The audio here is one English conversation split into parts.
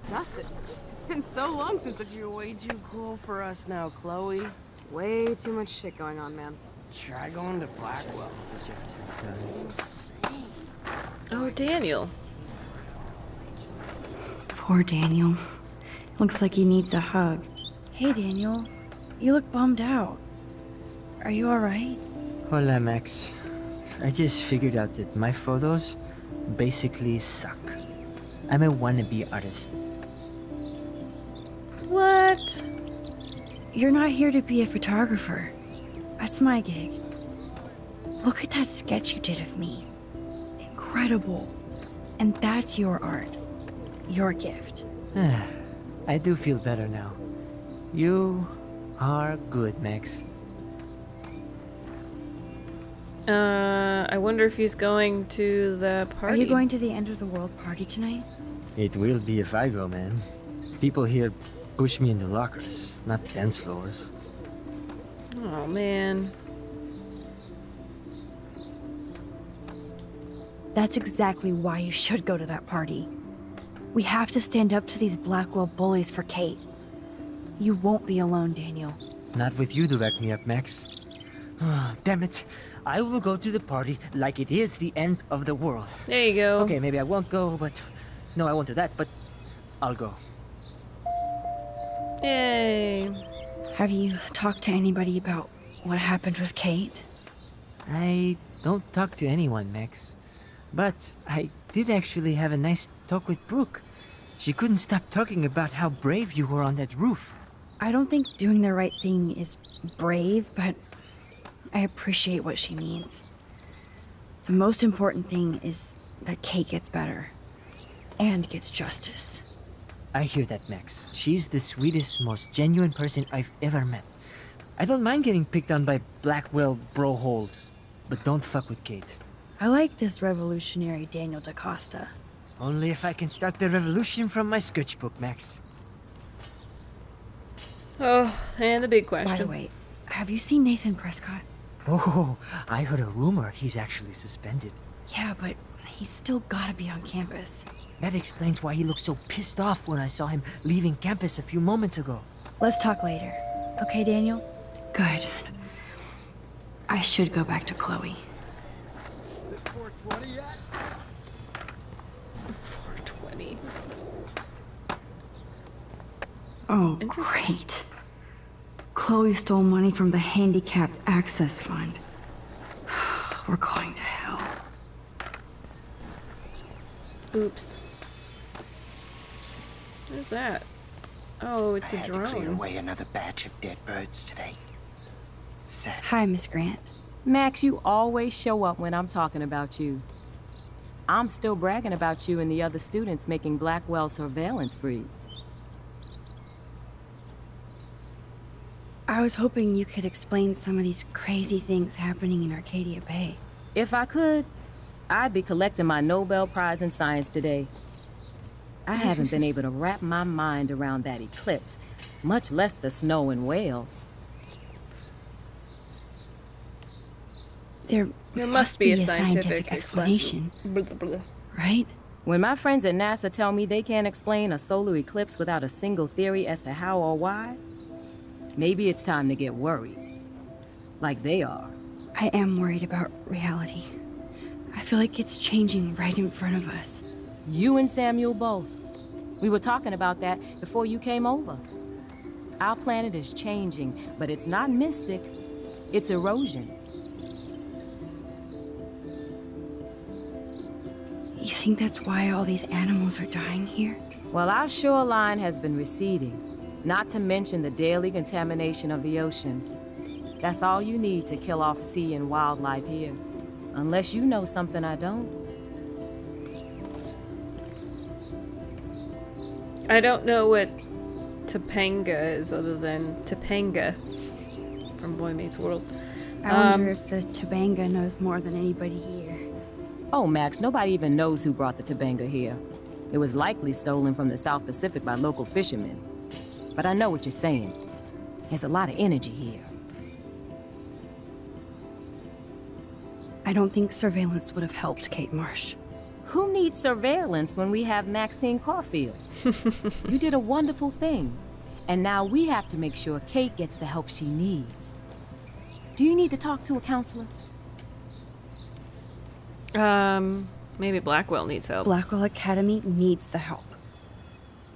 Justin, it's been so long since You're way too cool for us now, Chloe. way too much shit going on, man. Try going to Blackwell, Mr. Jefferson's done. Insane. Oh, Daniel. Poor Daniel. Looks like he needs a hug. Hey, Daniel. You look bummed out. Are you alright? Hola, Max. I just figured out that my photos basically suck. I'm a wannabe artist. What? You're not here to be a photographer. That's my gig. Look at that sketch you did of me. Incredible. And that's your art. Your gift. I do feel better now. You are good, Max. I wonder if he's going to the party. Are you going to the end of the world party tonight? It will be if I go, man. People here push me into lockers, not dance floors. Oh, man. That's exactly why you should go to that party. We have to stand up to these Blackwell bullies for Kate. You won't be alone, Daniel. Not with you to back me up, Max. Damn it. I will go to the party like it is the end of the world. There you go. Okay, maybe I won't go, but... No, I won't do that, but I'll go. Yay. Have you talked to anybody about what happened with Kate? I don't talk to anyone, Max. But I did actually have a nice talk with Brooke. She couldn't stop talking about how brave you were on that roof. I don't think doing the right thing is brave, but I appreciate what she means. The most important thing is that Kate gets better and gets justice. I hear that, Max. She's the sweetest, most genuine person I've ever met. I don't mind getting picked on by Blackwell bro-holes, but don't fuck with Kate. I like this revolutionary Daniel DaCosta. Only if I can start the revolution from my sketchbook, Max. Oh, and the big question. By the way, have you seen Nathan Prescott? Oh, I heard a rumor he's actually suspended. Yeah, but he's still gotta be on campus. That explains why he looked so pissed off when I saw him leaving campus a few moments ago. Let's talk later. Okay, Daniel? Good. I should go back to Chloe. Is it 420 yet? 420. Oh, Interesting. great. Chloe stole money from the Handicap Access Fund. We're going to hell. Oops. What is that? Oh, it's I a had to clear drone. away another batch of dead birds today. Sad. Hi, Miss Grant. Max, you always show up when I'm talking about you. I'm still bragging about you and the other students making Blackwell surveillance free. I was hoping you could explain some of these crazy things happening in Arcadia Bay. If I could, I'd be collecting my Nobel Prize in Science today. I haven't been able to wrap my mind around that eclipse, much less the snow in Wales. There must be a scientific explanation, Blah, blah, blah. right? When my friends at NASA tell me they can't explain a solar eclipse without a single theory as to how or why, maybe it's time to get worried. Like they are. I am worried about reality. I feel like it's changing right in front of us. You and Samuel both. We were talking about that before you came over. Our planet is changing, but it's not mystic. It's erosion. You think that's why all these animals are dying here? Well, our shoreline has been receding, not to mention the daily contamination of the ocean. That's all you need to kill off sea and wildlife here. Unless you know something I don't. I don't know what Topanga is other than Topanga from Boy Meets World. I wonder if the Topanga knows more than anybody here. Oh, Max, nobody even knows who brought the Topanga here. It was likely stolen from the South Pacific by local fishermen. But I know what you're saying. There's a lot of energy here. I don't think surveillance would have helped Kate Marsh. Who needs surveillance when we have Maxine Caulfield? You did a wonderful thing. And now we have to make sure Kate gets the help she needs. Do you need to talk to a counselor? Maybe Blackwell needs help. Blackwell Academy needs the help.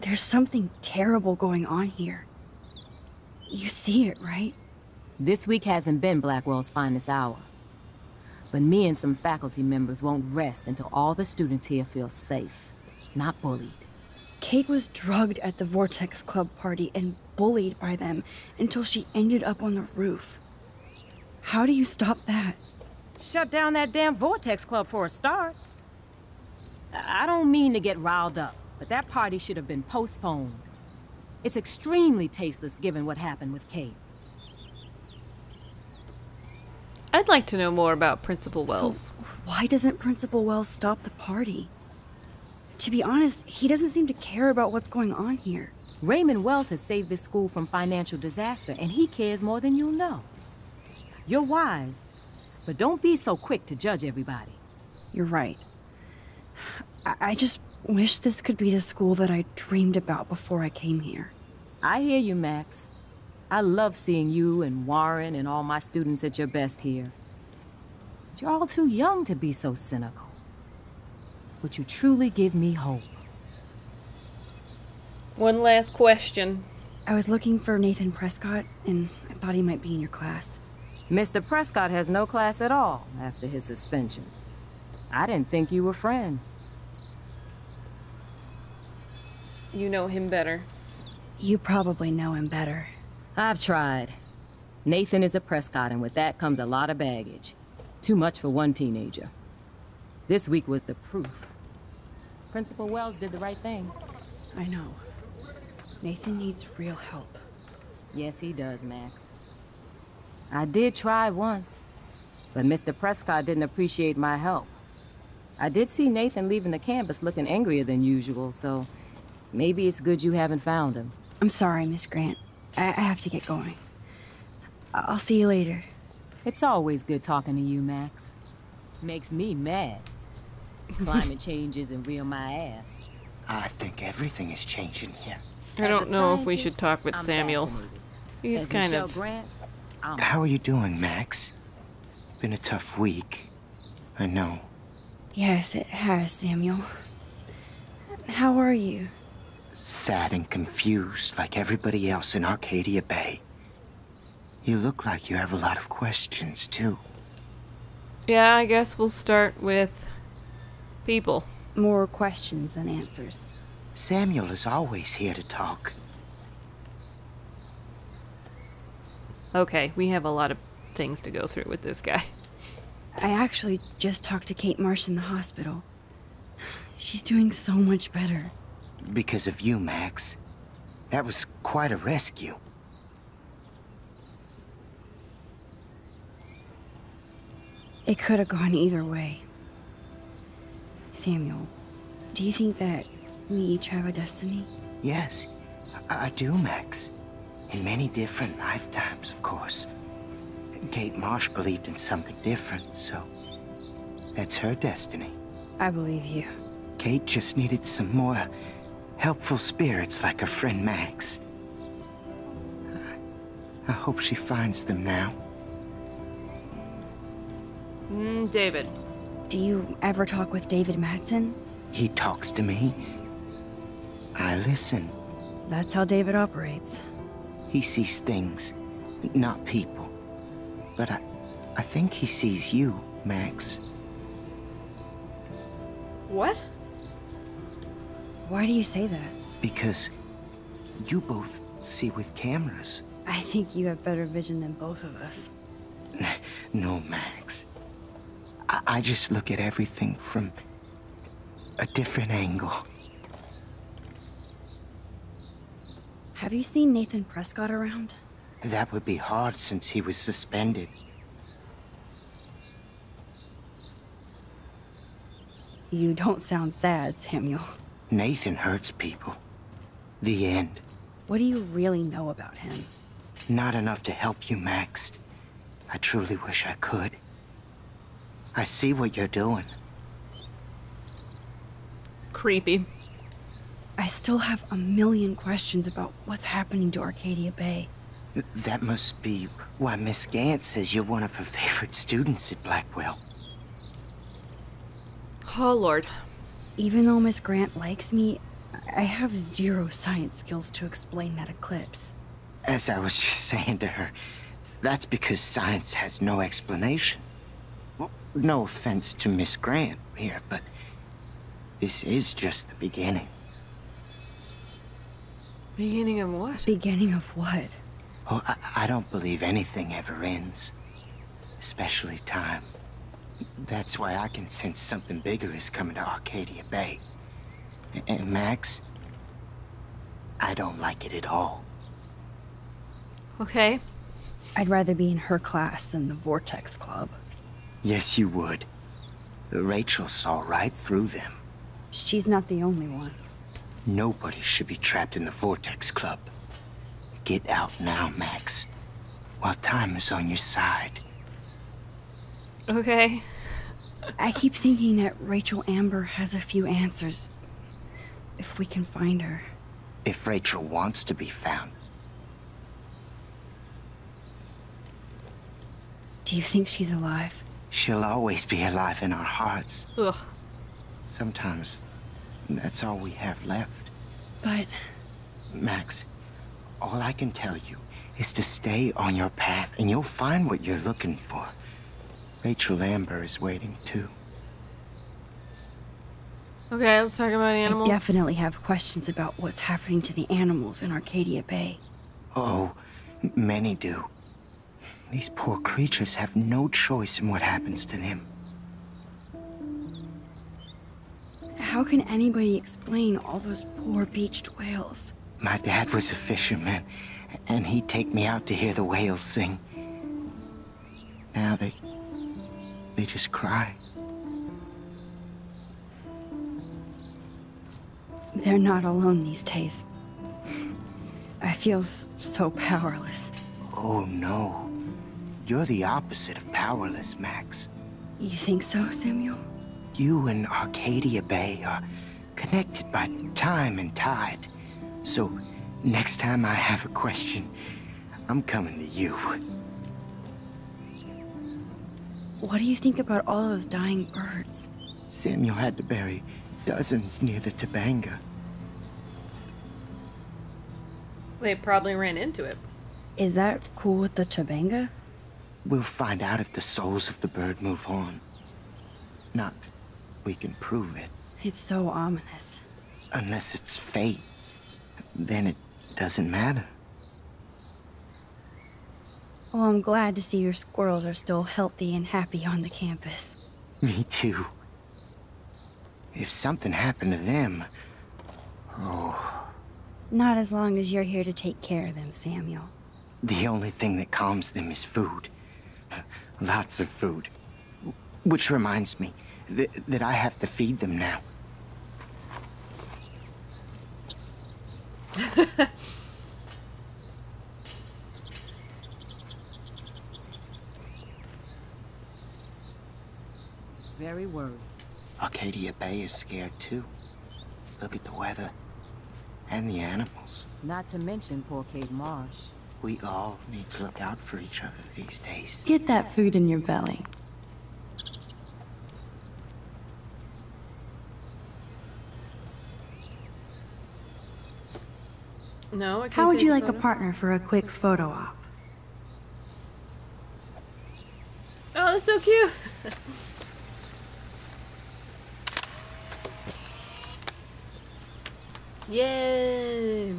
There's something terrible going on here. You see it, right? This week hasn't been Blackwell's finest hour. But me and some faculty members won't rest until all the students here feel safe, not bullied. Kate was drugged at the Vortex Club party and bullied by them until she ended up on the roof. How do you stop that? Shut down that damn Vortex Club for a start. I don't mean to get riled up, but that party should have been postponed. It's extremely tasteless given what happened with Kate. I'd like to know more about Principal Wells. So why doesn't Principal Wells stop the party? To be honest, he doesn't seem to care about what's going on here. Raymond Wells has saved this school from financial disaster, and he cares more than you'll know. You're wise, but don't be so quick to judge everybody. You're right. I just wish this could be the school that I dreamed about before I came here. I hear you, Max. I love seeing you and Warren and all my students at your best here. But you're all too young to be so cynical. But you truly give me hope. One last question. I was looking for Nathan Prescott, and I thought he might be in your class. Mr. Prescott has no class at all after his suspension. I didn't think you were friends. You know him better. You probably know him better. I've tried. Nathan is a Prescott, and with that comes a lot of baggage. Too much for one teenager. This week was the proof. Principal Wells did the right thing. I know. Nathan needs real help. Yes, he does, Max. I did try once, but Mr. Prescott didn't appreciate my help. I did see Nathan leaving the campus looking angrier than usual, so maybe it's good you haven't found him. I'm sorry, Miss Grant. I have to get going. I'll see you later. It's always good talking to you, Max. Makes me mad. Climate change isn't real my ass. I think everything is changing here. I don't know if we should talk with I'm Samuel. fascinated. He's As kind Michelle of... Grant, I'm How are you doing, Max? Been a tough week. I know. Yes, it has, Samuel. How are you? Sad and confused like everybody else in Arcadia Bay. You look like you have a lot of questions, too. Yeah, I guess we'll start with people. More questions than answers. Samuel is always here to talk. Okay, we have a lot of things to go through with this guy. I actually just talked to Kate Marsh in the hospital. She's doing so much better. Because of you, Max. That was quite a rescue. It could have gone either way. Samuel, do you think that we each have a destiny? Yes, I do, Max. In many different lifetimes, of course. Kate Marsh believed in something different, so that's her destiny. I believe you. Kate just needed some more helpful spirits like her friend Max. I hope she finds them now. David. Do you ever talk with David Madsen? He talks to me. I listen. That's how David operates. He sees things, not people. But I think he sees you, Max. What? Why do you say that? Because you both see with cameras. I think you have better vision than both of us. No, Max. I just look at everything from a different angle. Have you seen Nathan Prescott around? That would be hard since he was suspended. You don't sound sad, Samuel. Nathan hurts people. The end. What do you really know about him? Not enough to help you, Max. I truly wish I could. I see what you're doing. creepy. I still have a million questions about what's happening to Arcadia Bay. That must be why Miss Gant says you're one of her favorite students at Blackwell. Oh, Lord. Even though Miss Grant likes me, I have zero science skills to explain that eclipse. As I was just saying to her, that's because science has no explanation. Well, no offense to Miss Grant here, but this is just the beginning. Beginning of what? Beginning of what? Oh, I don't believe anything ever ends. Especially time. That's why I can sense something bigger is coming to Arcadia Bay. And Max, I don't like it at all. Okay. I'd rather be in her class than the Vortex Club. Yes, you would. Rachel saw right through them. She's not the only one. Nobody should be trapped in the Vortex Club. Get out now, Max, while time is on your side. Okay. I keep thinking that Rachel Amber has a few answers. If we can find her. If Rachel wants to be found. Do you think she's alive? She'll always be alive in our hearts. Ugh. Sometimes, that's all we have left. But Max, all I can tell you is to stay on your path and you'll find what you're looking for. Rachel Amber is waiting too. Okay, let's talk about animals. I definitely have questions about what's happening to the animals in Arcadia Bay. Oh, many do. These poor creatures have no choice in what happens to them. How can anybody explain all those poor beached whales? My dad was a fisherman, and he'd take me out to hear the whales sing. Now they just cry. They're not alone these days. I feel so powerless. Oh no. You're the opposite of powerless, Max. You think so, Samuel? You and Arcadia Bay are connected by time and tide. So, next time I have a question, I'm coming to you. What do you think about all those dying birds? Samuel had to bury dozens near the Tabanga. They probably ran into it. Is that cool with the Tabanga? We'll find out if the souls of the bird move on. Not that we can prove it. It's so ominous. Unless it's fate, then it doesn't matter. Well, I'm glad to see your squirrels are still healthy and happy on the campus. Me too. If something happened to them, oh, Not as long as you're here to take care of them, Samuel. the only thing that calms them is food. Lots of food. Which reminds me that I have to feed them now. Very worried. Arcadia Bay is scared too. Look at the weather. And the animals. Not to mention poor Kate Marsh. We all need to look out for each other these days. Get that food in your belly. No, I can't. How would take you like a photo. partner for a quick photo op? Oh, that's so cute. Yay!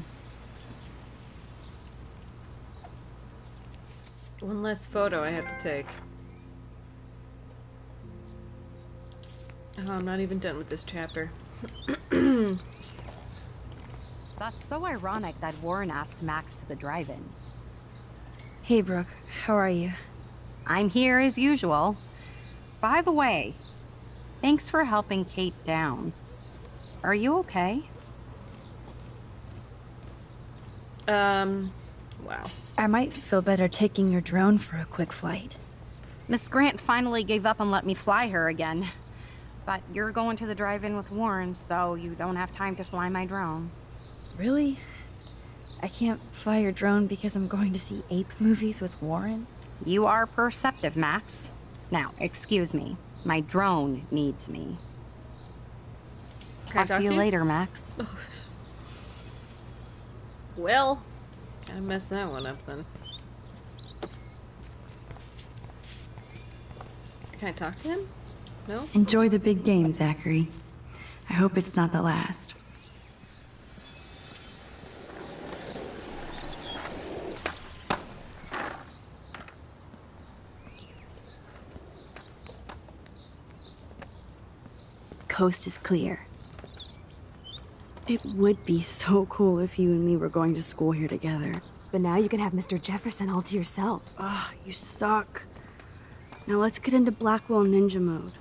One less photo I have to take. Oh, I'm not even done with this chapter. That's so ironic that Warren asked Max to the drive-in. Hey, Brooke. How are you? I'm here as usual. By the way, thanks for helping Kate down. Are you okay? Wow. I might feel better taking your drone for a quick flight. Miss Grant finally gave up and let me fly her again. But you're going to the drive-in with Warren, so you don't have time to fly my drone. Really? I can't fly your drone because I'm going to see ape movies with Warren? You are perceptive, Max. Now, excuse me. My drone needs me. Can I Talk to you you? later, Max. Well, kinda messed that one up then. Can I talk to him? No? Enjoy the big game, Zachary. I hope it's not the last. Coast is clear. It would be so cool if you and me were going to school here together. But now you can have Mr. Jefferson all to yourself. Ah, you suck. Now let's get into Blackwell Ninja mode.